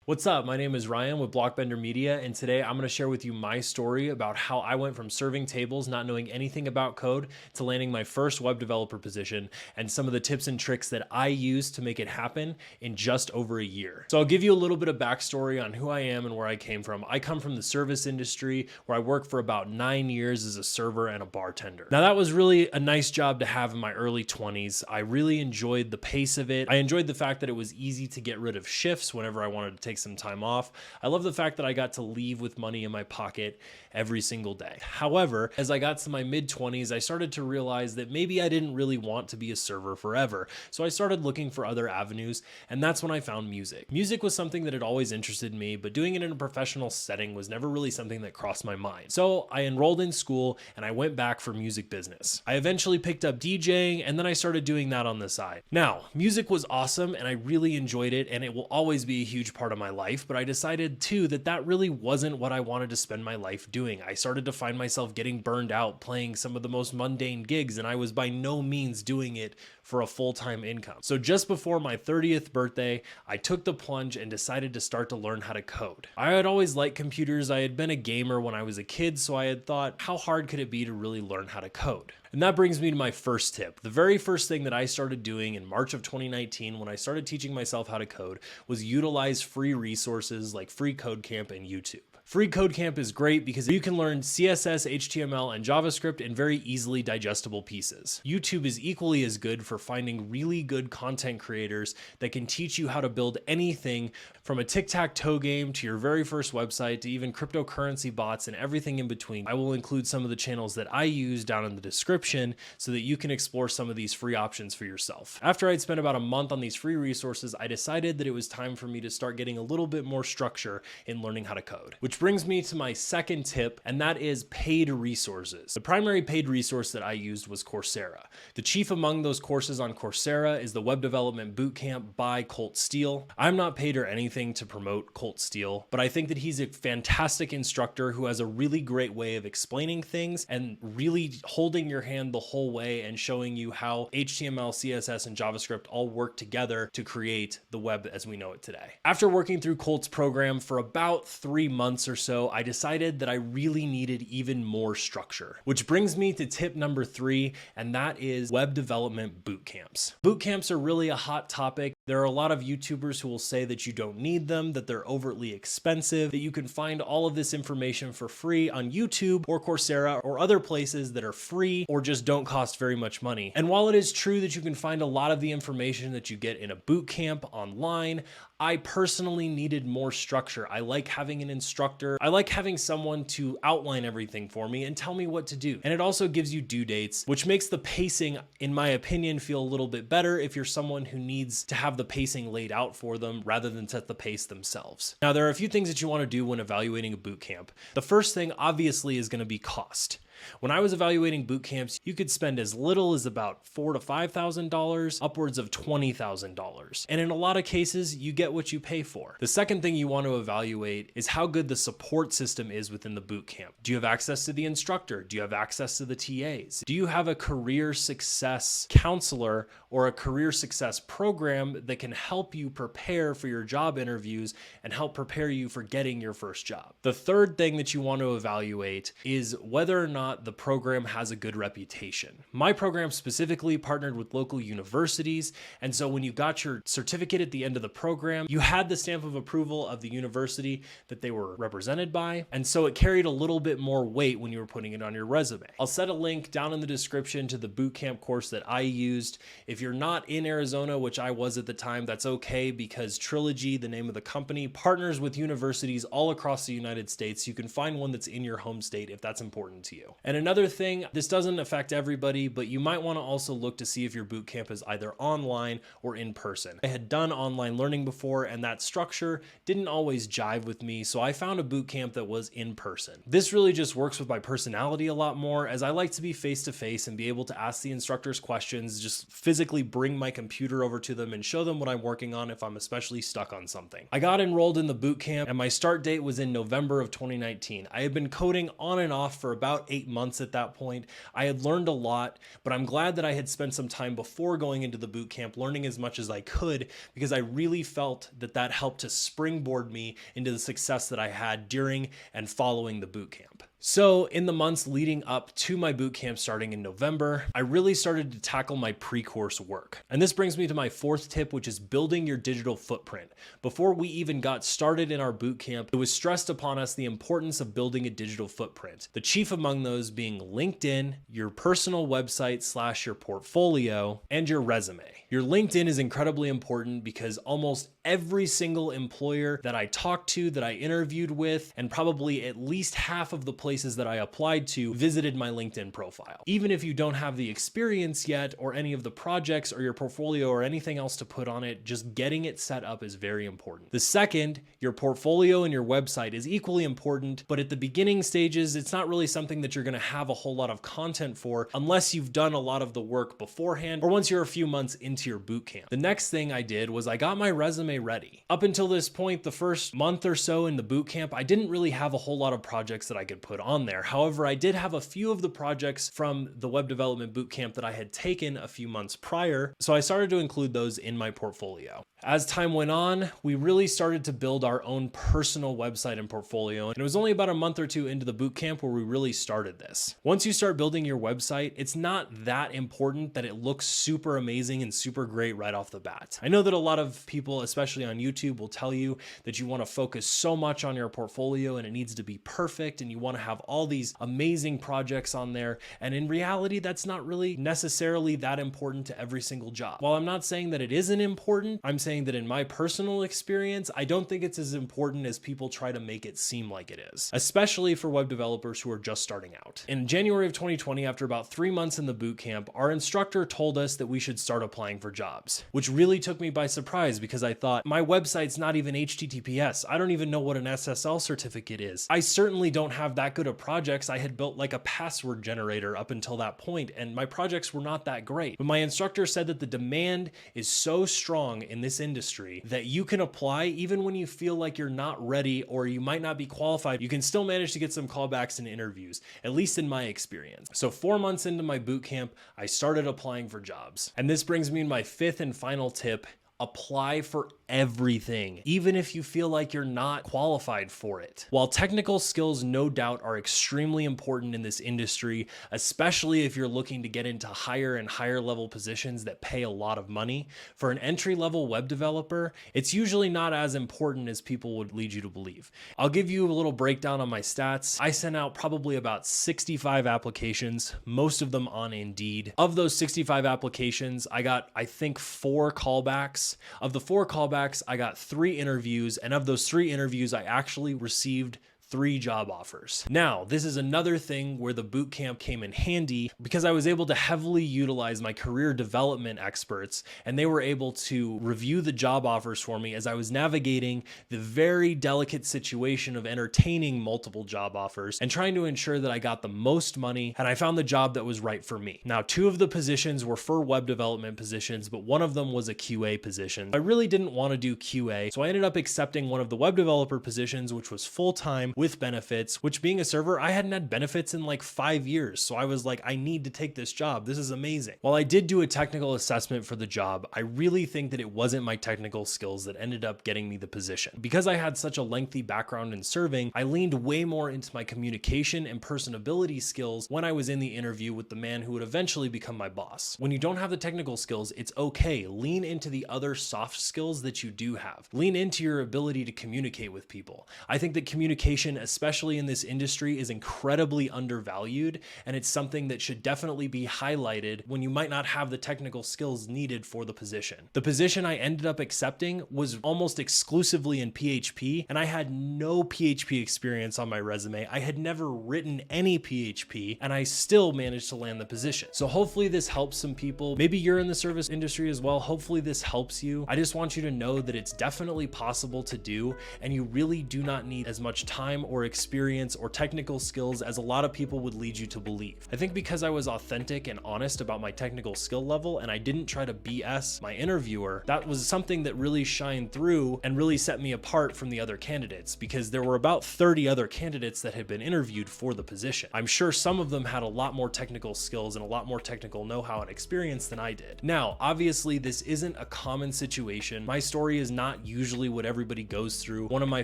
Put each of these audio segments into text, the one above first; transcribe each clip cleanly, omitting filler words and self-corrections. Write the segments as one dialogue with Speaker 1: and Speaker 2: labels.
Speaker 1: What's up? My name is Ryan with Blockbender Media, and today I'm going to share with you my story about how I went from serving tables, not knowing anything about code, to landing my first web developer position, and some of the tips and tricks that I used to make it happen in just over a year. So I'll give you a little bit of backstory on who I am and where I came from. I come from the service industry, where I worked for about 9 years as a server and a bartender. Now that was really a nice job to have in my early 20s. I really enjoyed the pace of it. I enjoyed the fact that it was easy to get rid of shifts whenever I wanted to take some time off. I love the fact that I got to leave with money in my pocket every single day. However, as I got to my mid-20s, I started to realize that maybe I didn't really want to be a server forever. So I started looking for other avenues, and that's when I found music. Music was something that had always interested me, but doing it in a professional setting was never really something that crossed my mind. So I enrolled in school and I went back for music business. I eventually picked up DJing, and then I started doing that on the side. Now, music was awesome and I really enjoyed it, and it will always be a huge part of my life, but I decided too that that really wasn't what I wanted to spend my life doing. I started to find myself getting burned out playing some of the most mundane gigs, and I was by no means doing it for a full-time income. So just before my 30th birthday, I took the plunge and decided to start to learn how to code. I had always liked computers. I had been a gamer when I was a kid, so I had thought, how hard could it be to really learn how to code? And that brings me to my first tip. The very first thing that I started doing in March of 2019 when I started teaching myself how to code was utilize free resources like Free Code Camp and YouTube. Free Code Camp is great because you can learn CSS, HTML, and JavaScript in very easily digestible pieces. YouTube is equally as good for finding really good content creators that can teach you how to build anything from a tic-tac-toe game to your very first website to even cryptocurrency bots and everything in between. I will include some of the channels that I use down in the description so that you can explore some of these free options for yourself. After I'd spent about a month on these free resources, I decided that it was time for me to start getting a little bit more structure in learning how to code. Which brings me to my second tip, and that is paid resources. The primary paid resource that I used was Coursera. The chief among those courses on Coursera is the Web Development Bootcamp by Colt Steele. I'm not paid or anything to promote Colt Steele, but I think that he's a fantastic instructor who has a really great way of explaining things and really holding your hand the whole way and showing you how HTML, CSS, and JavaScript all work together to create the web as we know it today. After working through Colt's program for about 3 months or so, I decided that I really needed even more structure. Which brings me to tip number 3, and that is web development bootcamps. Bootcamps are really a hot topic. There are a lot of YouTubers who will say that you don't need them, that they're overtly expensive, that you can find all of this information for free on YouTube or Coursera or other places that are free or just don't cost very much money. And while it is true that you can find a lot of the information that you get in a bootcamp online, I personally needed more structure. I like having an instructor. I like having someone to outline everything for me and tell me what to do. And it also gives you due dates, which makes the pacing, in my opinion, feel a little bit better if you're someone who needs to have the pacing laid out for them rather than set the pace themselves. Now, there are a few things that you want to do when evaluating a bootcamp. The first thing, obviously, is going to be cost. When I was evaluating boot camps, you could spend as little as about $4,000 to $5,000, upwards of $20,000. And in a lot of cases, you get what you pay for. The second thing you want to evaluate is how good the support system is within the boot camp. Do you have access to the instructor? Do you have access to the TAs? Do you have a career success counselor or a career success program that can help you prepare for your job interviews and help prepare you for getting your first job? The third thing that you want to evaluate is whether or not the program has a good reputation. My program specifically partnered with local universities, and so when you got your certificate at the end of the program, you had the stamp of approval of the university that they were represented by, and so it carried a little bit more weight when you were putting it on your resume. I'll set a link down in the description to the bootcamp course that I used. If you're not in Arizona, which I was at the time, that's okay because Trilogy, the name of the company, partners with universities all across the United States. You can find one that's in your home state if that's important to you. And another thing, this doesn't affect everybody, but you might want to also look to see if your bootcamp is either online or in person. I had done online learning before, and that structure didn't always jive with me, so I found a bootcamp that was in person. This really just works with my personality a lot more, as I like to be face-to-face and be able to ask the instructors questions, just physically bring my computer over to them and show them what I'm working on if I'm especially stuck on something. I got enrolled in the bootcamp, and my start date was in November of 2019. I had been coding on and off for about 8 months at that point. I had learned a lot, but I'm glad that I had spent some time before going into the bootcamp learning as much as I could, because I really felt that that helped to springboard me into the success that I had during and following the bootcamp. So in the months leading up to my bootcamp starting in November, I really started to tackle my pre-course work. And this brings me to my fourth tip, which is building your digital footprint. Before we even got started in our bootcamp, it was stressed upon us the importance of building a digital footprint. The chief among those being LinkedIn, your personal website / your portfolio, and your resume. Your LinkedIn is incredibly important because almost every single employer that I talked to, that I interviewed with, and probably at least half of the places that I applied to visited my LinkedIn profile. Even if you don't have the experience yet or any of the projects or your portfolio or anything else to put on it, just getting it set up is very important. The second, your portfolio and your website is equally important, but at the beginning stages, it's not really something that you're going to have a whole lot of content for unless you've done a lot of the work beforehand or once you're a few months into your bootcamp. The next thing I did was I got my resume ready. Up until this point, the first month or so in the bootcamp, I didn't really have a whole lot of projects that I could put on there. However, I did have a few of the projects from the web development bootcamp that I had taken a few months prior, so I started to include those in my portfolio. As time went on, we really started to build our own personal website and portfolio, and it was only about a month or two into the bootcamp where we really started this. Once you start building your website, it's not that important that it looks super amazing and super great right off the bat. I know that a lot of people, especially on YouTube, will tell you that you want to focus so much on your portfolio and it needs to be perfect and you want to have all these amazing projects on there. And in reality, that's not really necessarily that important to every single job. While I'm not saying that it isn't important, I'm saying that in my personal experience, I don't think it's as important as people try to make it seem like it is, especially for web developers who are just starting out. In January of 2020, after about 3 months in the bootcamp, our instructor told us that we should start applying for jobs, which really took me by surprise because I thought my website's not even HTTPS. I don't even know what an SSL certificate is. I certainly don't have that good of projects. I had built like a password generator up until that point, and my projects were not that great. But my instructor said that the demand is so strong in this industry that you can apply even when you feel like you're not ready or you might not be qualified. You can still manage to get some callbacks and interviews, at least in my experience. So 4 months into my bootcamp, I started applying for jobs. And this brings me to my fifth and final tip. Apply for everything, even if you feel like you're not qualified for it. While technical skills no doubt are extremely important in this industry, especially if you're looking to get into higher and higher level positions that pay a lot of money, for an entry-level web developer, it's usually not as important as people would lead you to believe. I'll give you a little breakdown on my stats. I sent out probably about 65 applications, most of them on Indeed. Of those 65 applications, I got, I think, 4 callbacks. Of the 4 callbacks, I got 3 interviews, and of those 3 interviews, I actually received 3 job offers. Now, this is another thing where the bootcamp came in handy because I was able to heavily utilize my career development experts, and they were able to review the job offers for me as I was navigating the very delicate situation of entertaining multiple job offers and trying to ensure that I got the most money and I found the job that was right for me. Now, 2 of the positions were for web development positions, but one of them was a QA position. I really didn't want to do QA, so I ended up accepting one of the web developer positions, which was full-time with benefits, which being a server, I hadn't had benefits in like 5 years. So I was like, I need to take this job. This is amazing. While I did do a technical assessment for the job, I really think that it wasn't my technical skills that ended up getting me the position. Because I had such a lengthy background in serving, I leaned way more into my communication and personability skills when I was in the interview with the man who would eventually become my boss. When you don't have the technical skills, it's okay. Lean into the other soft skills that you do have. Lean into your ability to communicate with people. I think that communication, especially in this industry, is incredibly undervalued, and it's something that should definitely be highlighted when you might not have the technical skills needed for the position. The position I ended up accepting was almost exclusively in PHP, and I had no PHP experience on my resume. I had never written any PHP, and I still managed to land the position. So hopefully this helps some people. Maybe you're in the service industry as well. Hopefully this helps you. I just want you to know that it's definitely possible to do, and you really do not need as much time time or experience or technical skills as a lot of people would lead you to believe. I think because I was authentic and honest about my technical skill level and I didn't try to BS my interviewer, that was something that really shined through and really set me apart from the other candidates, because there were about 30 other candidates that had been interviewed for the position. I'm sure some of them had a lot more technical skills and a lot more technical know-how and experience than I did. Now, obviously, this isn't a common situation. My story is not usually what everybody goes through. One of my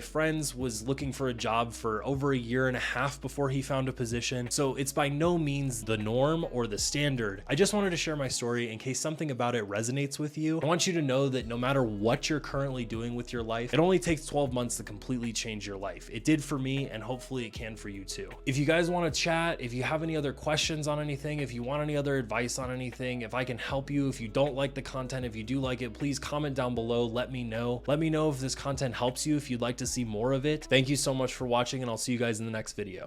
Speaker 1: friends was looking for a job for over a year and a half before he found a position, so it's by no means the norm or the standard. I just wanted to share my story in case something about it resonates with you. I want you to know that no matter what you're currently doing with your life, it only takes 12 months to completely change your life. It did for me, and hopefully it can for you too. If you guys want to chat, if you have any other questions on anything, if you want any other advice on anything, if I can help you, if you don't like the content, if you do like it, please comment down below. Let me know. Let me know if this content helps you, if you'd like to see more of it. Thank you so much for watching, and I'll see you guys in the next video.